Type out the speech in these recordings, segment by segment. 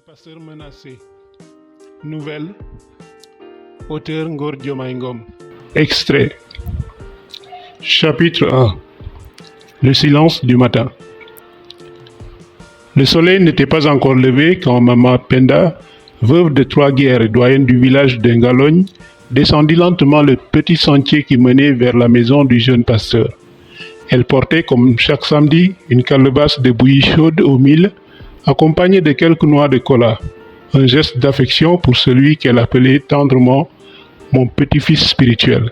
pasteur menacé. Nouvelle. Auteur Ngor Diomaye Ngom. Extrait. Chapitre 1. Le silence du matin. Le soleil n'était pas encore levé quand Maman Penda, veuve de 3 guerres et doyenne du village d'Engalogne, descendit lentement le petit sentier qui menait vers la maison du jeune pasteur. Elle portait, comme chaque samedi, une calebasse de bouillie chaude au mil, accompagnée de quelques noix de cola, un geste d'affection pour celui qu'elle appelait tendrement « mon petit-fils spirituel ».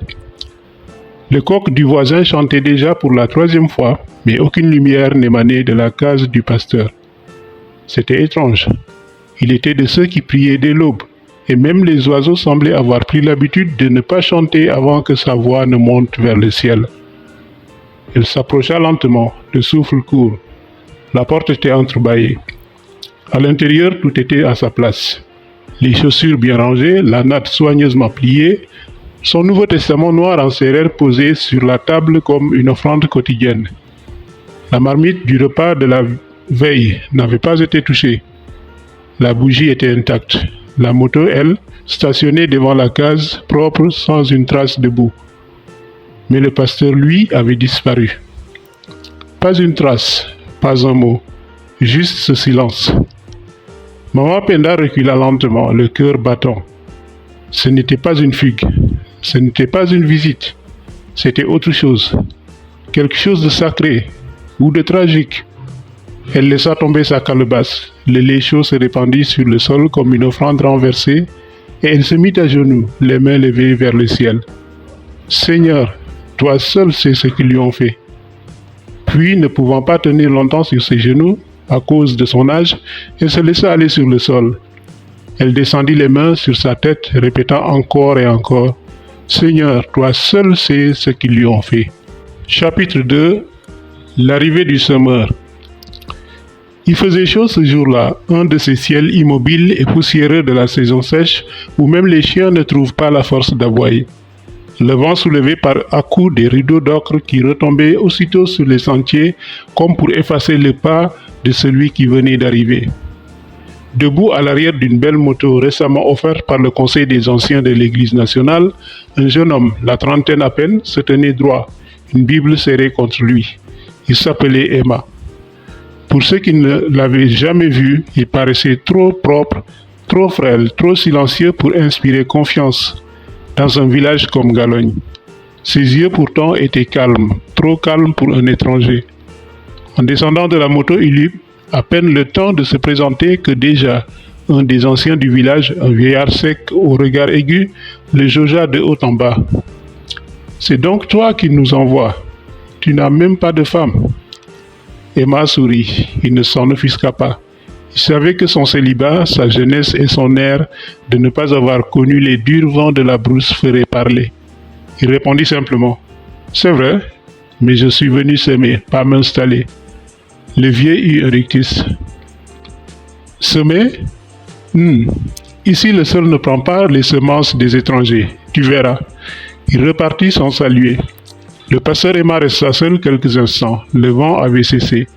Le coq du voisin chantait déjà pour la 3e fois, mais aucune lumière n'émanait de la case du pasteur. C'était étrange. Il était de ceux qui priaient dès l'aube, et même les oiseaux semblaient avoir pris l'habitude de ne pas chanter avant que sa voix ne monte vers le ciel. Elle s'approcha lentement, le souffle court. La porte était entrebâillée. À l'intérieur, tout était à sa place. Les chaussures bien rangées, la natte soigneusement pliée, son Nouveau Testament noir en serrure posé sur la table comme une offrande quotidienne. La marmite du repas de la veille n'avait pas été touchée. La bougie était intacte. La moto, elle, stationnée devant la case, propre, sans une trace de boue. Mais le pasteur, lui, avait disparu. Pas une trace, pas un mot, juste ce silence. Maman Penda recula lentement, le cœur battant. Ce n'était pas une fugue, ce n'était pas une visite, c'était autre chose, quelque chose de sacré ou de tragique. Elle laissa tomber sa calebasse, le lait chaud se répandit sur le sol comme une offrande renversée, et elle se mit à genoux, les mains levées vers le ciel. Seigneur, toi seul sais ce qu'ils lui ont fait. Puis, ne pouvant pas tenir longtemps sur ses genoux, à cause de son âge, elle se laissa aller sur le sol. Elle descendit les mains sur sa tête, répétant encore et encore « Seigneur, toi seul sais ce qu'ils lui ont fait. » Chapitre 2. L'arrivée du semeur. Il faisait chaud ce jour-là, un de ces ciels immobiles et poussiéreux de la saison sèche où même les chiens ne trouvent pas la force d'aboyer. Le vent soulevait par à-coups des rideaux d'ocre qui retombaient aussitôt sur les sentiers comme pour effacer le pas de celui qui venait d'arriver. Debout à l'arrière d'une belle moto récemment offerte par le Conseil des anciens de l'Église nationale, un jeune homme, la trentaine à peine, se tenait droit, une Bible serrée contre lui. Il s'appelait Emma. Pour ceux qui ne l'avaient jamais vu, il paraissait trop propre, trop frêle, trop silencieux pour inspirer confiance dans un village comme Galogne. Ses yeux pourtant étaient calmes, trop calmes pour un étranger. En descendant de la moto, il eut à peine le temps de se présenter que déjà un des anciens du village, un vieillard sec au regard aigu, le jaugea de haut en bas. « C'est donc toi qui nous envoies. Tu n'as même pas de femme. » Emma sourit. Il ne s'en offusqua pas. Il savait que son célibat, sa jeunesse et son air de ne pas avoir connu les durs vents de la brousse feraient parler. Il répondit simplement « C'est vrai, mais je suis venu semer, pas m'installer. » Le vieux eut un rictus. « Semer ? Ici le sol ne prend pas les semences des étrangers, tu verras. » Il repartit sans saluer. Le pasteur Emma resta seul quelques instants. Le vent avait cessé.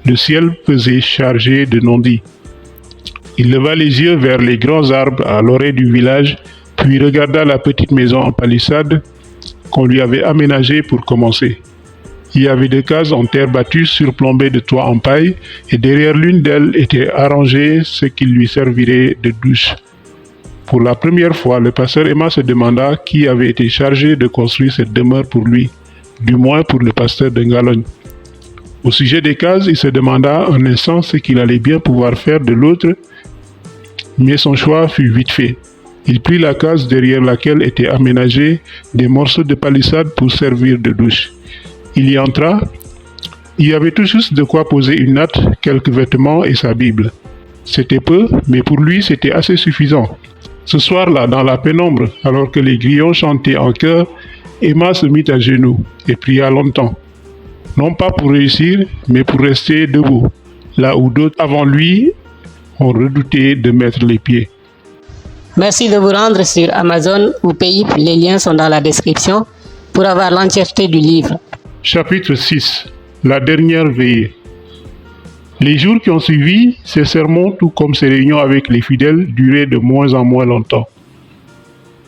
Le ciel pesait chargé de non-dits. Il leva les yeux vers les grands arbres à l'orée du village, puis regarda la petite maison en palissade qu'on lui avait aménagée pour commencer. Il y avait 2 cases en terre battue surplombées de toits en paille, et derrière l'une d'elles était arrangé ce qui lui servirait de douche. Pour la première fois, le pasteur Emma se demanda qui avait été chargé de construire cette demeure pour lui, du moins pour le pasteur d'Engalogne. Au sujet des cases, il se demanda un instant ce qu'il allait bien pouvoir faire de l'autre, mais son choix fut vite fait. Il prit la case derrière laquelle étaient aménagés des morceaux de palissade pour servir de douche. Il y entra. Il y avait tout juste de quoi poser une natte, quelques vêtements et sa Bible. C'était peu, mais pour lui c'était assez suffisant. Ce soir-là, dans la pénombre, alors que les grillons chantaient en chœur, Emma se mit à genoux et pria longtemps. Non pas pour réussir, mais pour rester debout, là où d'autres avant lui ont redouté de mettre les pieds. Merci de vous rendre sur Amazon ou Payip, les liens sont dans la description, pour avoir l'entièreté du livre. Chapitre 6. La dernière veillée. Les jours qui ont suivi, ces sermons, tout comme ses réunions avec les fidèles, duraient de moins en moins longtemps.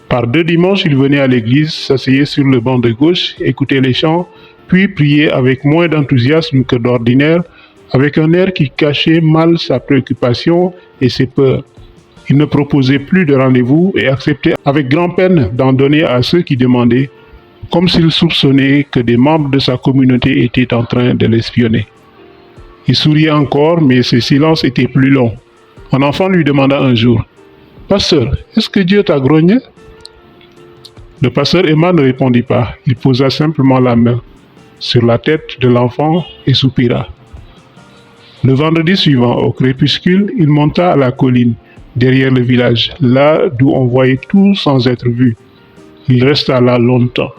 Par 2 dimanches, il venait à l'église, s'asseyait sur le banc de gauche, écoutait les chants, puis priait avec moins d'enthousiasme que d'ordinaire, avec un air qui cachait mal sa préoccupation et ses peurs. Il ne proposait plus de rendez-vous et acceptait avec grand-peine d'en donner à ceux qui demandaient, comme s'il soupçonnait que des membres de sa communauté étaient en train de l'espionner. Il souriait encore, mais ses silences étaient plus longs. Un enfant lui demanda un jour, « Pasteur, est-ce que Dieu t'a grogné ?» Le pasteur Emma ne répondit pas. Il posa simplement la main sur la tête de l'enfant et soupira. Le vendredi suivant, au crépuscule, il monta à la colline, derrière le village, là d'où on voyait tout sans être vu. Il resta là longtemps.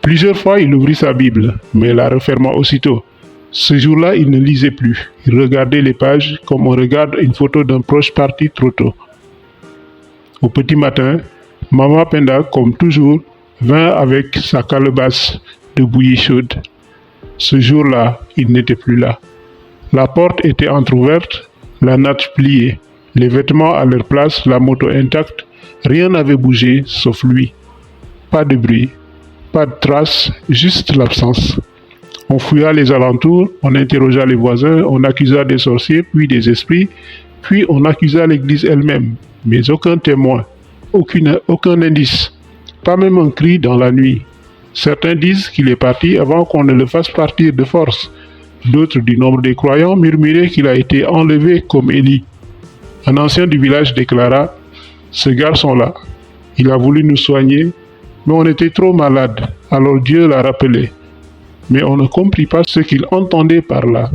Plusieurs fois, il ouvrit sa Bible, mais la referma aussitôt. Ce jour-là, il ne lisait plus. Il regardait les pages comme on regarde une photo d'un proche parti trop tôt. Au petit matin, Maman Penda, comme toujours, vint avec sa calebasse de bouillie chaude. Ce jour-là, il n'était plus là. La porte était entr'ouverte, la natte pliée, les vêtements à leur place, la moto intacte. Rien n'avait bougé, sauf lui. Pas de bruit, pas de traces, juste l'absence. On fouilla les alentours, on interrogea les voisins, on accusa des sorciers, puis des esprits, puis on accusa l'église elle-même, mais aucun témoin, aucun indice, pas même un cri dans la nuit. Certains disent qu'il est parti avant qu'on ne le fasse partir de force. D'autres du nombre des croyants murmuraient qu'il a été enlevé comme Élie. Un ancien du village déclara, « Ce garçon-là, il a voulu nous soigner, mais on était trop malades, alors Dieu l'a rappelé. » Mais on ne comprit pas ce qu'il entendait par là.